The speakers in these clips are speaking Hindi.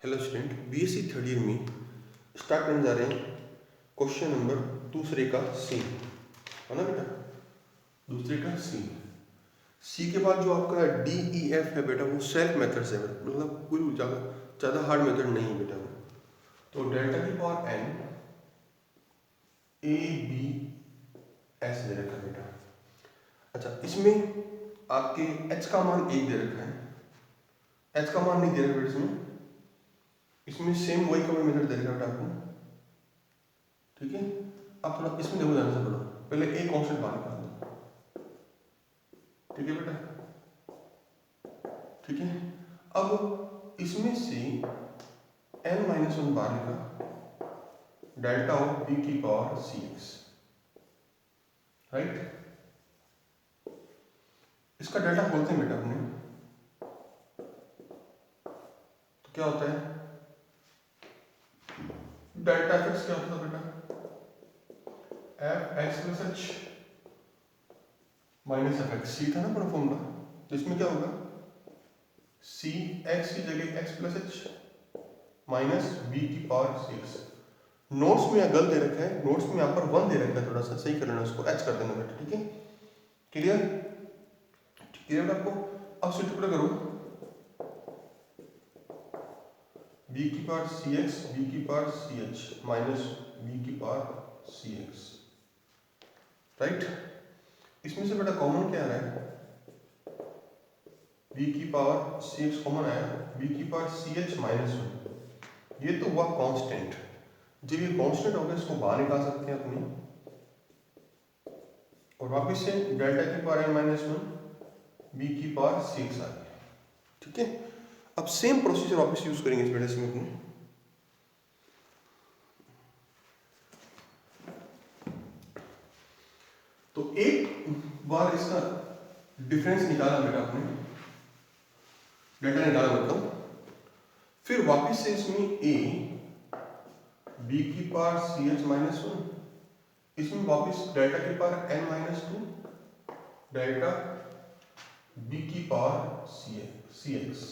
Hello student, BSc third year में स्टार्ट करने जा रहे हैं क्वेश्चन नंबर दूसरे का सी, है ना बेटा। दूसरे का सी के बाद जो आपका डी ई एफ है बेटा, वो सेल्फ मेथड से है, मतलब कोई ज़्यादा हार्ड मेथड नहीं है बेटा वो। तो डेल्टा की power n a b s दे रखा है बेटा। अच्छा, इसमें आपके एच का मान एक दे रखा है, एच का मान नहीं दे रखा बेटा। इसमें सेम वही कवर मेथड दे रखा बेटा आपको, ठीक है। अब थोड़ा इसमें देखो ध्यान से पढ़ो, पहले ए कांस्टेंट बाहर निकाल दो, ठीक है बेटा, ठीक है। अब इसमें से n-1 बाहर निकाल, डेल्टा ऑफ बी की पावर सी एक्स, राइट। इसका डेल्टा खोलते हैं बेटा अपने, तो क्या होता है डेल्टा एफ एक्स, क्या होता है बेटा f x plus h minus f x, c था ना पूरा फॉर्मूला। तो इसमें क्या होगा सी एक्स की जगह x plus h minus b की पावर सिक्स। नोट्स में गलत दे रखा है, नोट्स में यहाँ पर 1 दे रखा है, थोड़ा सा सही कर लेना उसको, एच कर देना बेटा, ठीक है। क्लियर क्लियर आपको। अब सिंपल करो, बी की पावर सी एक्स बी की power c h minus b की पावर सी एक्स, राइट। इसमें से बेटा कॉमन क्या आ रहा है, बी की पावर सी एक्स कॉमन आया, बी की पावर सी एच माइनस 1, ये तो हुआ कांस्टेंट। जब ये कांस्टेंट हो गया, इसको बाहर निकाल सकते हैं अपनी, और वापस से डेल्टा की पावर एन माइनस 1 बी की पावर सी एक्स आ गया, ठीक है। अब सेम प्रोसीजर वापस यूज करेंगे इस बेटा इसमें अपने। तो एक बार इसका डिफरेंस निकाला बेटा आपने, डेल्टा निकाला मतलब, फिर वापस से इसमें ए बी की पावर सी एच माइनस 1, इसमें वापस डेल्टा की power n minus 2 delta b की पावर सी एक्स।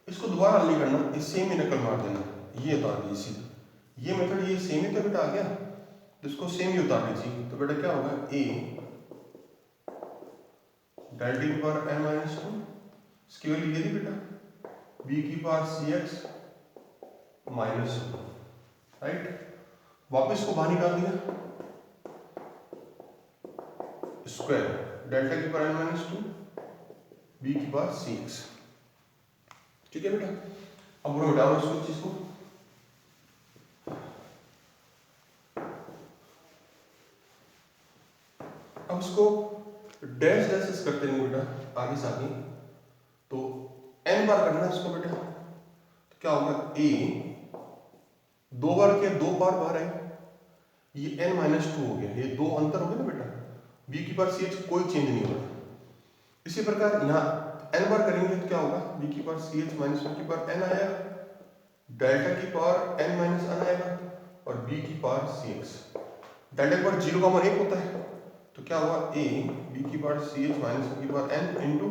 इसको दोबारा नहीं करना, इस सेम ही नकल मार देना, ये उतार दीजिए सीधा, ये मेथड ये सेम ही तो बेटा आ गया, तो इसको सेम ही उतार दीजिए। तो बेटा क्या होगा ए डेल्टा की पावर एन माइनस 2, इसकी वैल्यू ये थी बेटा बी की power c x minus 2, right. वापस को बाहर निकाल दिया, स्क्वायर डेल्टा की पावर एन माइनस 2 बी की पावर सी एक्स, ठीक है बेटा। अब पूरा हटाओ इसको, चीज को, अब इसको डैश डैश करते हैं बेटा आगे से आगे, तो n बार करना है इसको बेटा। तो क्या होगा a 2 बार किया, 2 बार बाहर आए, ये n माइनस 2 हो गया, ये 2 अंतर हो गया ना बेटा, b की पावर सी एच कोई चेंज नहीं होगा। इसी प्रकार यहाँ n बार करेंगे तो क्या होगा b की पावर सी एच माइनस 1 की पावर n आया, डेल्टा की पावर n माइनस n आएगा, और b की पावर सी एक्स। डेल्टा की पावर 0 का मान 1 होता है, तो क्या हुआ a b की पावर सी एच माइनस 1 की पावर n इंटू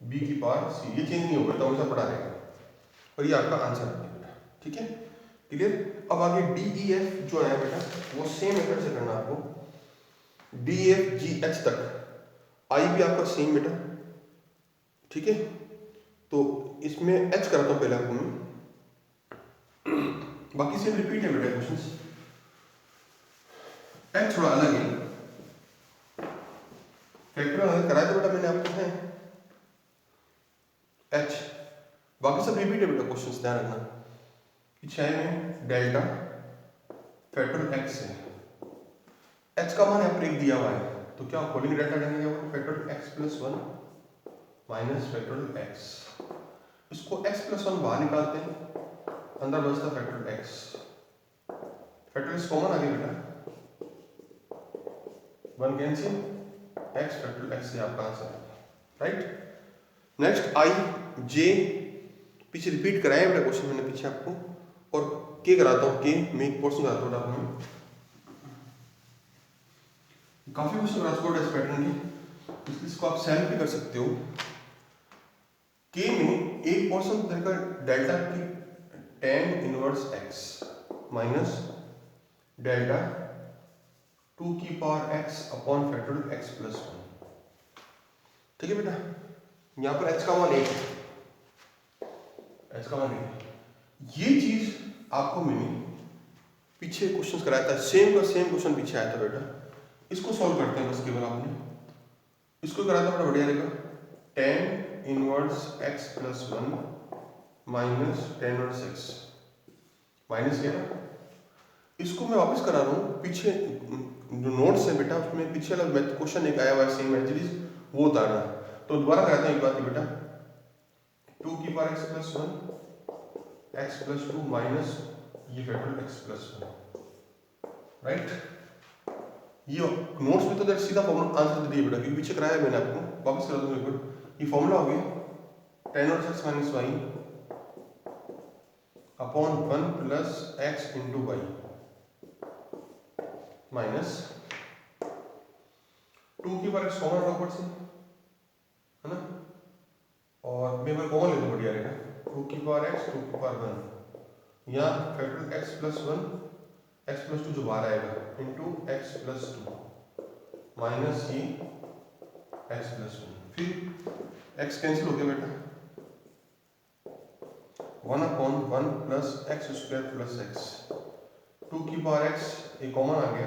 b की पावर c, ये चेंज नहीं होगा, तो हमेशा पढ़ा रहेगा, और ये आपका आंसर है बेटा, ठीक है। क्लियर। अब आगे डी ई एफ जो है बेटा, वो सेम मेथड से करना आपको, डी एफ जी एच तक, आई भी आपका सेम बेटा, ठीक है। तो इसमें एच कराता हूँ पहले आपको मैं, बाकी से रिपीट है बेटा क्वेश्चंस, एच थोड़ा अलग है, फैक्टर अलग कराया तो बेटा मैंने आपको है एच, बाकी सब रिपीट है बेटा क्वेश्चंस, ध्यान रखना। पीछे में डेल्टा फैक्टर एक्स है, एच का मान यहाँ पर एक दिया हुआ है, तो क्या खोलेंगे डेल्टा लेंगे, factor x plus 1 minus factor x, इसको x प्लस 1 बाहर निकालते हैं, अंदर बचता factor x, factor x common आ गया बेटा, 1 कैंसिल, x फैक्टर x से आपका आंसर है, राइट। नेक्स्ट आई जे, पीछे रिपीट कराया बेटा क्वेश्चन मैंने पीछे आपको, और के कराता हूँ, के मैं एक क्वेश्चन कराता हूँ आपको, काफी क्वेश्चन ट्रांसपोर्ट इस पैटर्न के, इसको आप सेल्फ भी कर सकते हो। के में एक पोर्शन तरीका डेल्टा की tan inverse x minus delta 2 की power x upon factorial x plus 1। ठीक है बेटा, यहाँ पर x का मान 1 है, x का मान 1 है। ये चीज आपको मैंने पीछे क्वेश्चन कराया था, सेम का सेम क्वेश्चन पीछे आया था बेटा। इसको सॉल्व करते हैं बस केवल। आपने इसको कराया था, बड़ा बढ़िया रहेगा। tan inverse x plus 1 minus tan inverse x minus किया ना, इसको मैं वापस करा रहा हूँ। पीछे जो नोट्स है बेटा, उसमें पीछे वाला क्वेश्चन एक आया हुआ है सेम एज वो उतारना है। तो दोबारा कराते हैं एक बात बेटा, 2 की power x plus 1 x plus 2 minus ये फैक्टोरियल x प्लस 1, राइट। ये नोट्स में तो सीधा फॉर्मूला आंसर दे दिया बेटा, क्योंकि पीछे कराया मैंने आपको। वापस करा दूँ एक बार। ये फॉर्मूला हो गया tan inverse x minus y upon 1 plus x into y minus 2 की पावर x कॉमन ऊपर से, है ना, और मैं बार कॉमन ले लूँ, बढ़िया रहेगा। 2 की पावर x 2 की पावर 1, यहाँ factorial x plus 1 x plus 2 जो बाहर आएगा इंटू x प्लस 2 माइनस ये x प्लस 1। फिर x कैंसिल हो गया बेटा, 1 upon 1 plus x square plus x, 2 की पावर x ये कॉमन आ गया,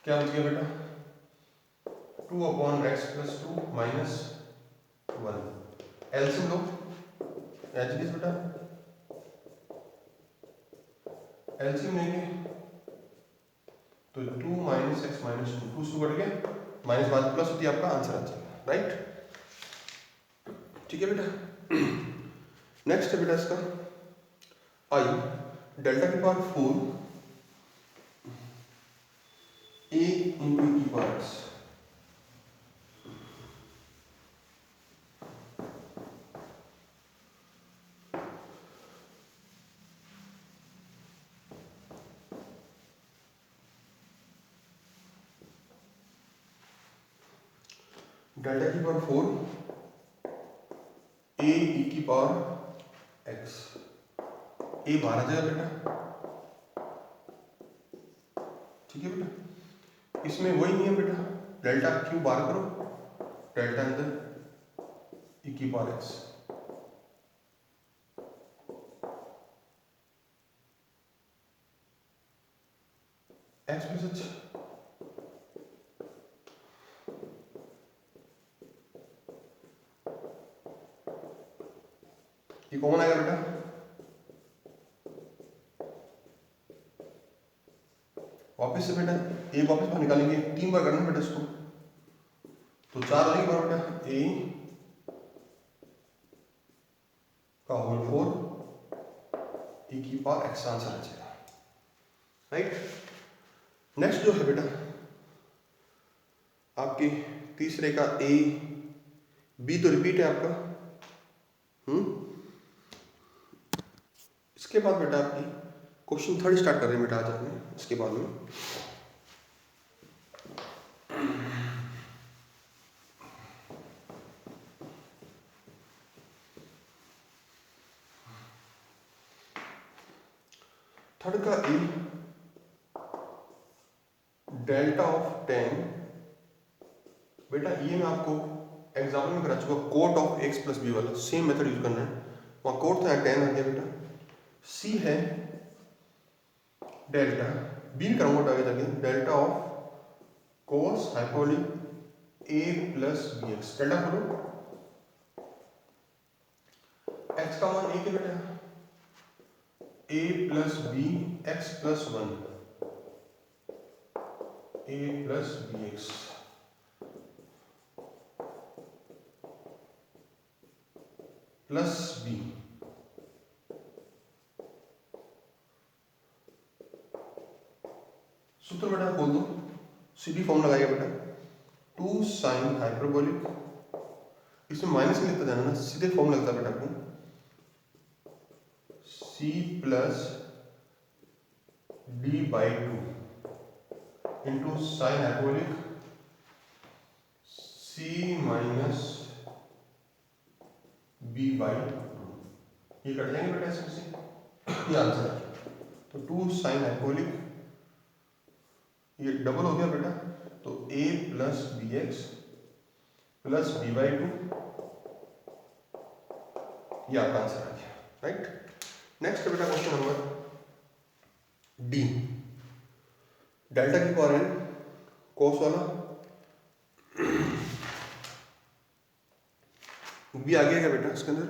क्या बच गया बेटा, 2 upon x plus 2 minus 1। LCM लो एच डी बेटा, एलसीएम लेंगे तो 2 माइनस एक्स माइनस 2 से बढ़ गया, माइनस बाद प्लस होती है, आपका आंसर आ जाएगा, राइट। ठीक है बेटा। नेक्स्ट है बेटा इसका आई डेल्टा की पावर 4 a इंटू की पावर x। डेल्टा की पावर 4 a e की पावर x, a बाहर आ जाएगा बेटा। ठीक है बेटा, इसमें वही नहीं है बेटा, डेल्टा क्यू बाहर करो, डेल्टा अंदर e की power x, x plus h, ये कॉमन आएगा बेटा। वापस से बेटा ए वापस बाहर निकालेंगे, 3 बार करना बेटा इसको, तो 4 वाले बार बेटा ए का होल 4 e की पावर x आंसर आ जाएगा, राइट। नेक्स्ट जो है बेटा आपके तीसरे का ए बी तो रिपीट है आपका। इसके बाद बेटा आपकी क्वेश्चन थर्ड स्टार्ट कर रहे हैं बेटा आज अपने, इसके बाद में थर्ड का ए डेल्टा ऑफ 10 बेटा, ये मैं आपको एग्जाम्पल में करा चुका, cot of x plus b वाला सेम मेथड यूज करना है। वहाँ कोट था 10 आ गया बेटा, सी है डेल्टा, बी कराऊंगा आगे जाके, delta of cos hyperbolic a plus b x. Delta करो, एक्स का मान एक है बेटा, a plus b x plus 1 a plus b x plus b. सूत्र बेटा बोल दो, सीधी फॉर्म लगाइए बेटा, 2 साइन हाइपरबोलिक, इसमें माइनस नहीं लिखता जाना ना, सीधे फॉर्म लगता बेटा आपको, c plus d by 2 into sine hyperbolic c minus b b by two, ये कट जाएंगे बेटा इसमें से, ये आंसर है। तो 2 साइन हाइपरबोलिक, ये डबल हो गया बेटा, तो a plus b x plus b by two, ये आपका आंसर आ गया, राइट। नेक्स्ट बेटा क्वेश्चन नंबर डी, डेल्टा की पावर एन कोस वाला, भी आ गया क्या बेटा इसके अंदर?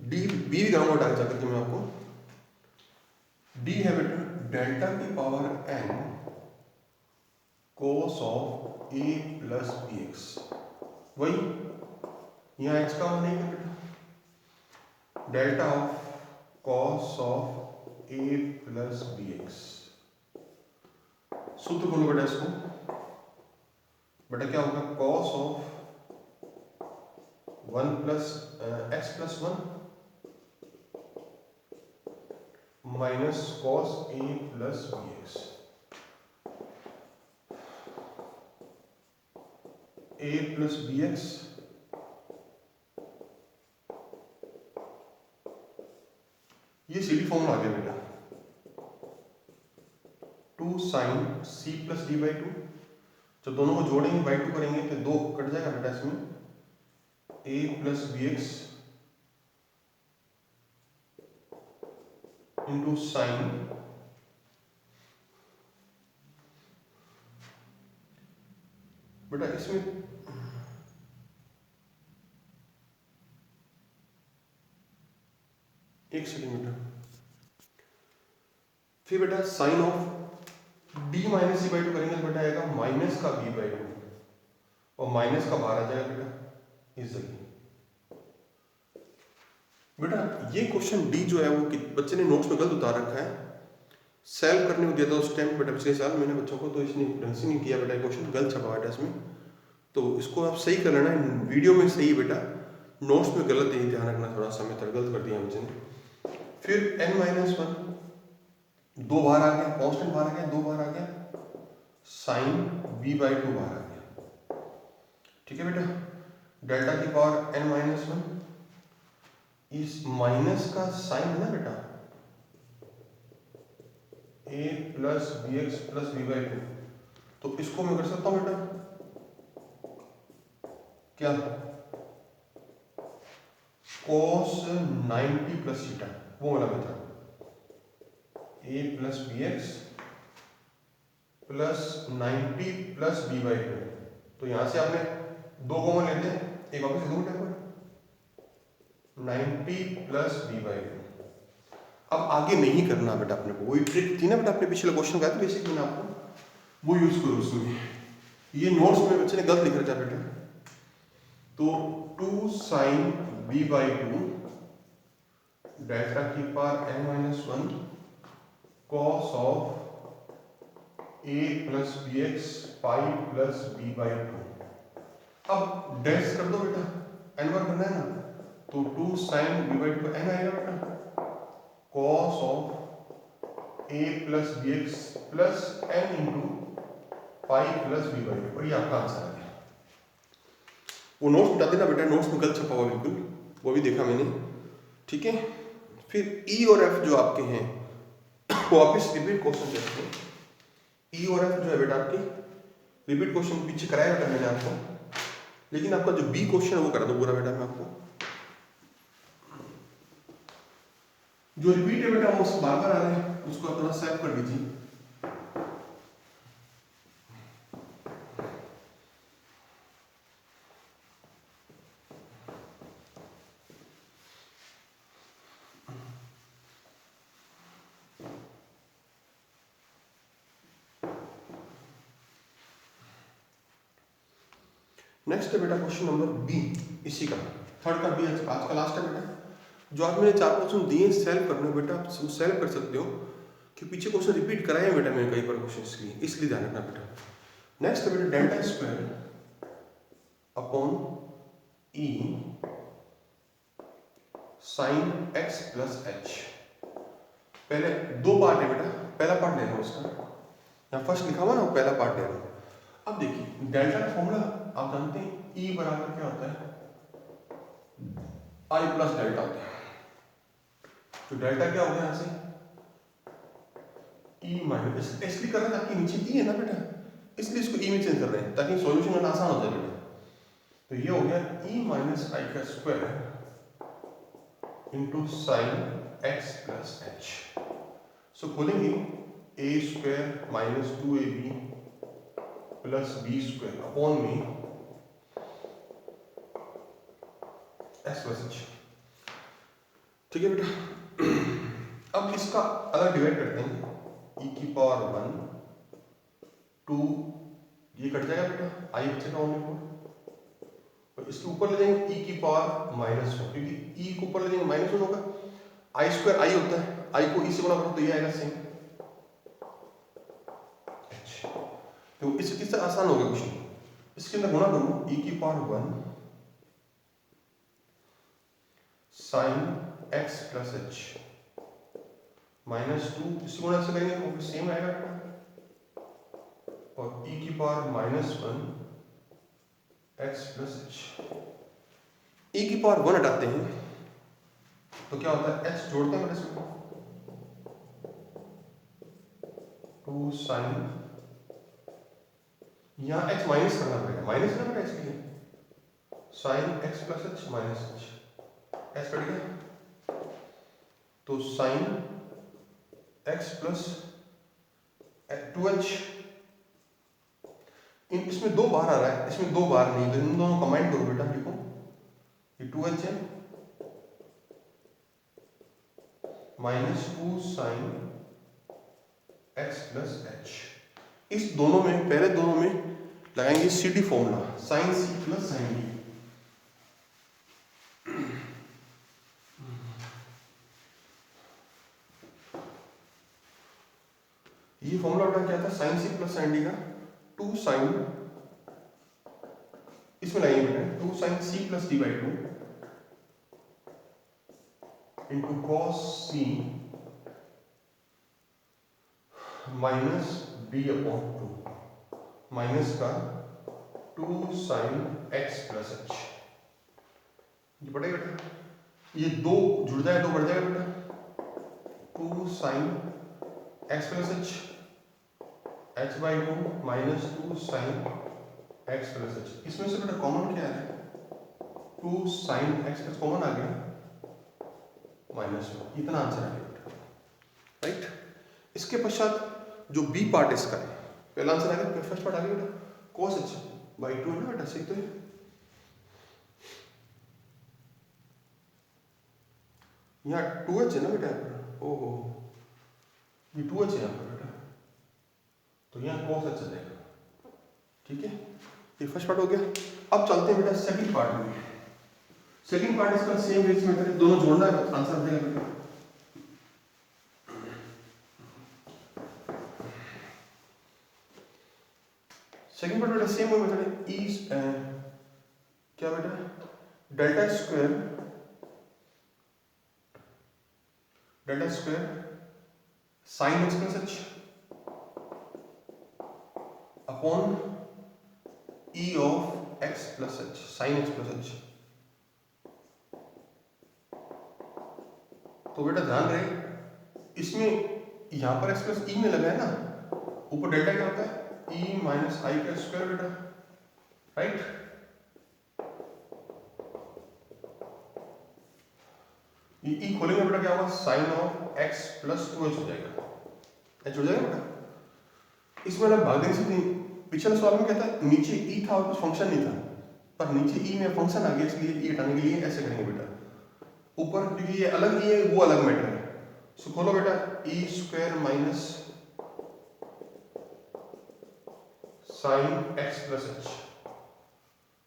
डी बी भी कराऊंगा डाल जाकर के मैं आपको। डी है बेटा डेल्टा की power n cos of a plus b x, वही यहाँ एक्स का मान नहीं है बेटा, delta of cos of a plus b x. सूत्र बोलो बेटा इसको, बेटा क्या होगा, cos of 1 plus x plus 1 minus cos a plus b x, a plus b x ये सीडी फॉर्मूला आ गया बेटा, 2 sine C plus D by two, जब दोनों को जोड़ेंगे बाई टू करेंगे तो 2 कट जाएगा बेटा इसमें, a plus b x into sine बेटा इसमें एक सेंटीमीटर, फिर बेटा sine of d minus c by two करेंगे तो बेटा आएगा माइनस का बी बाई टू, और माइनस का बाहर आ जाएगा बेटा इस जगह। बेटा ये क्वेश्चन डी जो है वो बच्चे ने नोट्स में गलत उतार रखा है, सॉल्व करने को दिया था उस टाइम बेटा पिछले साल मैंने बच्चों को, तो इसने ढंग से नहीं किया बेटा, क्वेश्चन गलत छपा है इसमें, तो इसको आप सही कर लेना, वीडियो में सही बेटा, नोट्स में गलत है, ध्यान रखना थोड़ा सा, मैं गलत कर दिया बच्चे ने। फिर n माइनस 1 2 बार आ गया, कॉन्स्टेंट बाहर आ गया, 2 बार आ गया, साइन बी बाई टू बाहर आ गया, ठीक है बेटा। डेल्टा की पावर n माइनस 1, इस माइनस का साइन है ना बेटा, a plus b x plus b by two, तो इसको मैं कर सकता हूं बेटा क्या, cos 90 प्लस थीटा, वो वाला method, a plus b x plus 90 plus b by two, तो यहां से आपने 2 कॉमन लेते हैं, एक वापस 2 time 90 plus b by two. अब आगे नहीं करना बेटा अपने को, वही ट्रिक थी ना बेटा, अपने पिछले क्वेश्चन का था बेसिक मैंने आपको, वो यूज करो उसमें, ये नोट्स में बच्चे ने गलत लिख रखा बेटा, तो 2 sine b by two delta की power n minus 1 cos of a plus b x pi plus b by two. अब डैश कर दो बेटा, n बार करना है ना, तो 2 sine b by two n आएगा बेटा, cos of a plus b x plus n into pi plus b by two, और ये आपका आंसर आ गया। वो नोट्स बता देना बेटा, नोट्स में गलत छपा हुआ बिल्कुल, वो भी देखा मैंने, ठीक है। फिर ई और एफ जो आपके हैं वो वापिस रिपीट क्वेश्चन देखते हैं, ई और एफ जो है बेटा आपकी रिपीट क्वेश्चन पीछे कराया बेटा मैंने आपको, लेकिन आपका जो बी क्वेश्चन है वो करा दो पूरा बेटा मैं आपको, जो रिपीट है बेटा वो बार बार आ रहे हैं, उसको अपना सेव कर दीजिए। नेक्स्ट है बेटा क्वेश्चन नंबर बी, इसी का थर्ड का बी, आज का लास्ट है बेटा, जो आज मैंने 4 क्वेश्चन दिए सेल्फ करने बेटा, आप सेल्फ कर सकते हो कि पीछे क्वेश्चन रिपीट कराया बेटा मैंने कई बार क्वेश्चन, इसलिए ध्यान रखना बेटा। नेक्स्ट है बेटा डेल्टा स्क्वायर अपॉन ई साइन एक्स प्लस एच। पहले दो पार्ट है बेटा, पहला पार्ट ले रहा हूँ उसका, यहाँ फर्स्ट लिखा हुआ ना, पहला पार्ट ले रहा हूँ। अब देखिए डेल्टा का फॉर्मूला आप जानते हैं, ई बराबर क्या होता है, आई प्लस डेल्टा होता है। तो डेल्टा क्या हो गया यहाँ से, ई माइनस, इसलिए कर रहे हैं ताकि नीचे ई है ना बेटा, इसलिए इसको ई में चेंज कर रहे हैं ताकि सॉल्यूशन करना आसान हो जाए बेटा। तो ये हो गया ई माइनस आई का square into sine x plus h. So खोलेंगे a square minus 2ab plus b square upon में एक्स प्लस एच। ठीक है बेटा। अब इसका अलग डिवाइड करते हैं, e की पावर 1 2, ये कट जाएगा बेटा, आई बचेगा ओनली 4, और इसके ऊपर ले जाएंगे e की पावर -1, क्योंकि e को ऊपर ले जाएंगे -1 होगा, आई स्क्वायर आई होता है, आई को e से गुणा करो तो ये आएगा सेम h। तो इससे आसान हो गया क्वेश्चन, इसके अंदर गुणा करो e की power 1 sine x plus h -2, इसी गुणा से करेंगे तो सेम आएगा आपका, और e की power -1 x plus H. e की पावर 1 हटाते हैं तो क्या होता है, h जोड़ते हैं इसमें 2 साइन, यहाँ x माइनस करना पड़ेगा, माइनस करना पड़ेगा इसके लिए, sine x plus h minus h, एच कट गया तो साइन x प्लस 2h, इसमें दो बार आ रहा है, इसमें दो बार नहीं, तो इन दोनों कंबाइन करो बेटा, देखो ये 2h है -2 साइन x प्लस एच। इस दोनों में, पहले दोनों में लगाएंगे सी डी फॉर्मूला, साइन सी प्लस साइन डी। ये फॉर्मूला बेटा क्या था, साइन सी प्लस साइन डी का 2 साइन, इसमें लगाएंगे बेटा 2 sine C plus D by 2 into cos C minus D upon 2, minus का 2 साइन एक्स प्लस एच। ये पड़ेगा बेटा, ये दो जुड़ जाए तो बढ़ जाएगा बेटा, 2 sign x plus H by 2 -2 sign x plus H. इसमें से बेटा कॉमन क्या है, 2 साइन एक्स प्लस कॉमन आ गया -1, इतना आंसर आ गया बेटा, राइट। इसके पश्चात जो बी पार्ट इसका है, पहला आंसर आ गया, फर्स्ट पार्ट आ गया बेटा cos h बाई 2 है ना बेटा, सीखते हैं। यहाँ 2h है ना बेटा, ओहो ये 2h है यहाँ पर बेटा, तो यहाँ cos h आ जाएगा, ठीक है। ये फर्स्ट पार्ट हो गया। अब चलते हैं बेटा सेकंड पार्ट में। सेकंड पार्ट इसका सेम वेज में करें, दोनों जोड़ना है, आंसर आ जाएगा बेटा। सेकंड पार्ट बेटा सेम है मेथड, ई क्या बेटा, delta square sine x plus h upon E of x plus H, sign x plus H. तो बेटा ध्यान रहे, इसमें यहां पर एक्स प्लस ई में लगा है ना, ऊपर डेल्टा क्या होता है, ई माइनस आई का स्क्वायर बेटा, राइट। ये ई खोलेंगे बेटा क्या होगा, sign of x plus 2h हो जाएगा, एच हो जाएगा बेटा। इसमें ना भाग देने से, पिछले सवाल में क्या था, नीचे ई था और कुछ फंक्शन नहीं था, पर नीचे ई में फंक्शन आ गया, इसलिए ई हटाने के लिए ऐसे करेंगे बेटा, ऊपर क्योंकि ये अलग ई है, वो अलग मैटर है। सो खोलो बेटा, e square minus sine x plus h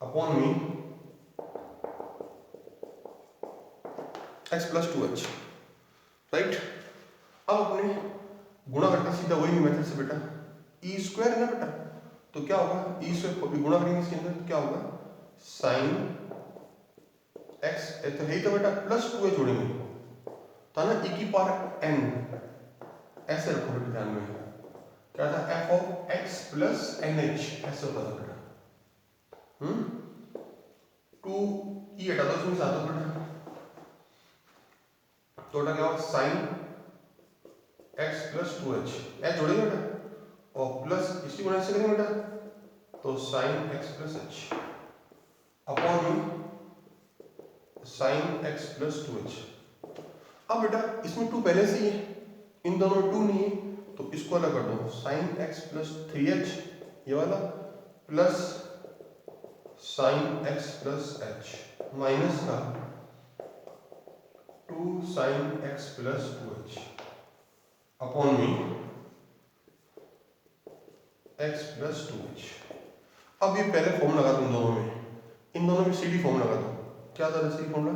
upon में एक्स प्लस 2h, राइट। अब अपने गुणा करके सीधा वही मेथड से बेटा ई स्क्वायर है ना बेटा, तो क्या होगा ई स्क्वायर गुणा करेंगे इसके अंदर तो क्या होगा साइन एक्स तो है ही तो बेटा प्लस 2 जोड़ेंगे था ना e की पावर n ऐसे रखो बेटा ध्यान में क्या था f of x plus nh ऐसे होता था बेटा 2 e हटा दो इसमें से आता बेटा तो क्या होगा sign x plus 2h h जोड़ेंगे बेटा और प्लस इसी गुणा से करेंगे बेटा तो sine x plus h upon में साइन x प्लस 2h। अब बेटा इसमें 2 पहले से ही है इन दोनों में 2 नहीं है तो इसको अलग कर दो साइन x प्लस 3h ये वाला plus sine x plus h minus का 2 sine x plus 2h upon में x प्लस 2h। अब ये पहले फॉर्म लगा दो इन दोनों में CD फॉर्म लगा दो क्या था CD formula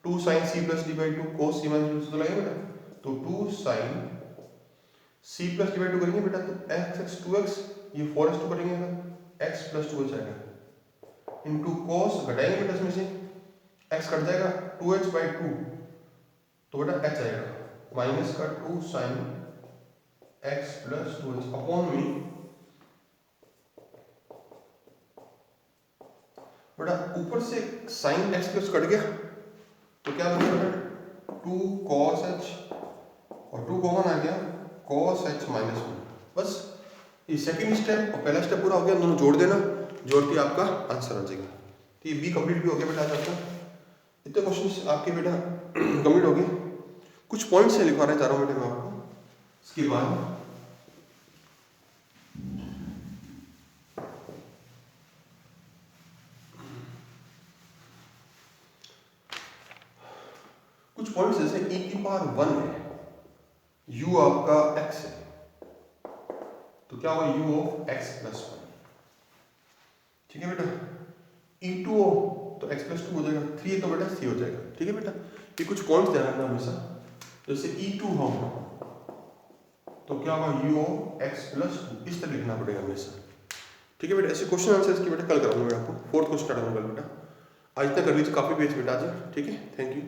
2 sine c plus d by 2 cos c minus तो लगेगा बेटा तो 2 sine c plus d by 2 करेंगे बेटा तो x 2x ये 4x2 करेंगे ना x प्लस 2h आएगा इनटू कोस घटाएंगे बेटा इसमें से x कट जाएगा 2h बाई 2 तो बेटा h आएगा माइनस का 2 sine x plus 2h upon में बेटा ऊपर से साइन x प्लस कट गया तो क्या बनेगा बेटा 2 cos h और 2 कॉमन आ गया cos h माइनस 1 बस ये सेकंड स्टेप और पहला स्टेप पूरा हो गया दोनों जोड़ देना जोड़ के आपका आंसर आ जाएगा। तो ये बी कंप्लीट भी हो गया बेटा आज आपका इतने क्वेश्चन आपके बेटा कंप्लीट हो गए। कुछ पॉइंट्स है लिखवा रहे जा रहा हूँ बेटा मैं आपको इसके बाद कुछ पॉइंट्स जैसे e की पावर 1 है u आपका x है तो क्या होगा u ऑफ x प्लस 1 ठीक है बेटा e2 हो तो x प्लस 2 हो जाएगा 3 है तो बेटा c हो जाएगा ठीक है बेटा। ये कुछ पॉइंट्स ध्यान रखना हमेशा जैसे e2 हो तो क्या होगा u ऑफ x प्लस 2 इस तरह लिखना पड़ेगा हमेशा ठीक है बेटा। ऐसे क्वेश्चन आंसर इसके बेटा कल कराऊंगा मैं आपको 4th क्वेश्चन स्टार्ट होगा कल बेटा। आज तक कर लीजिए काफी पेज बेटा आज ठीक है। Thank you.